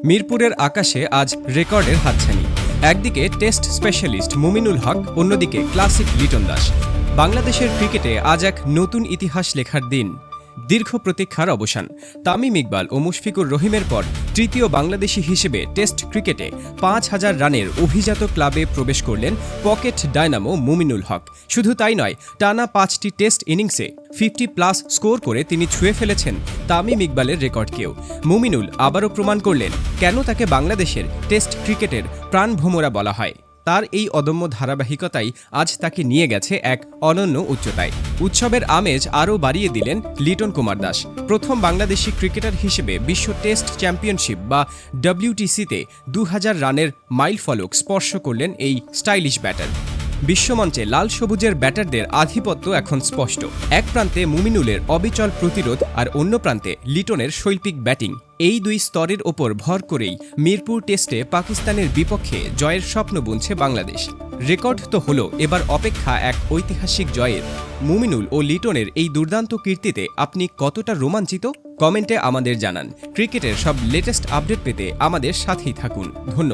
মিরপুরের আকাশে আজ রেকর্ডের হাতছানি। একদিকে টেস্ট স্পেশালিস্ট মুমিনুল হক, অন্যদিকে ক্লাসিক লিটন দাস। বাংলাদেশের ক্রিকেটে আজ এক নতুন ইতিহাস লেখার দিন। দীর্ঘ প্রতীক্ষার অবসান। তামিম ইকবাল ও মুশফিকুর রহিমের পর তৃতীয় বাংলাদেশি হিসেবে টেস্ট ক্রিকেটে ৫,০০০ রানের অভিজাত ক্লাবে প্রবেশ করলেন পকেট ডায়নামো মুমিনুল হক। শুধু তাই নয়, টানা ৫টি টেস্ট ইনিংসে 50+ স্কোর করে তিনি ছুঁয়ে ফেলেছেন তামিম ইকবালের রেকর্ডকেও। মুমিনুল আবারও প্রমাণ করলেন কেন তাকে বাংলাদেশের টেস্ট ক্রিকেটের প্রাণভোমরা বলা হয়। তার এই অদম্য ধারাবাহিকতাই আজ তাকে নিয়ে গেছে এক অনন্য উচ্চতায়। উৎসবের আমেজ আরও বাড়িয়ে দিলেন লিটন কুমার দাস। প্রথম বাংলাদেশি ক্রিকেটার হিসেবে বিশ্ব টেস্ট চ্যাম্পিয়নশিপ বা WTCতে ২০০০ রানের মাইলফলক স্পর্শ করলেন এই স্টাইলিশ ব্যাটার। বিশ্বমঞ্চে লাল সবুজের ব্যাটারদের আধিপত্য এখন স্পষ্ট। এক প্রান্তে মুমিনুলের অবিচল প্রতিরোধ আর অন্য প্রান্তে লিটনের শৈল্পিক ব্যাটিং। এই দুই স্তরের ওপর ভর করেই মিরপুর টেস্টে পাকিস্তানের বিপক্ষে জয়ের স্বপ্ন বুনছে বাংলাদেশ। রেকর্ড তো হলো, এবার অপেক্ষা এক ঐতিহাসিক জয়ের। মুমিনুল ও লিটনের এই দুর্দান্ত কীর্তিতে আপনি কতটা রোমাঞ্চিত? কমেন্টে আমাদের জানান। ক্রিকেটের সব লেটেস্ট আপডেট পেতে আমাদের সাথেই থাকুন। ধন্যবাদ।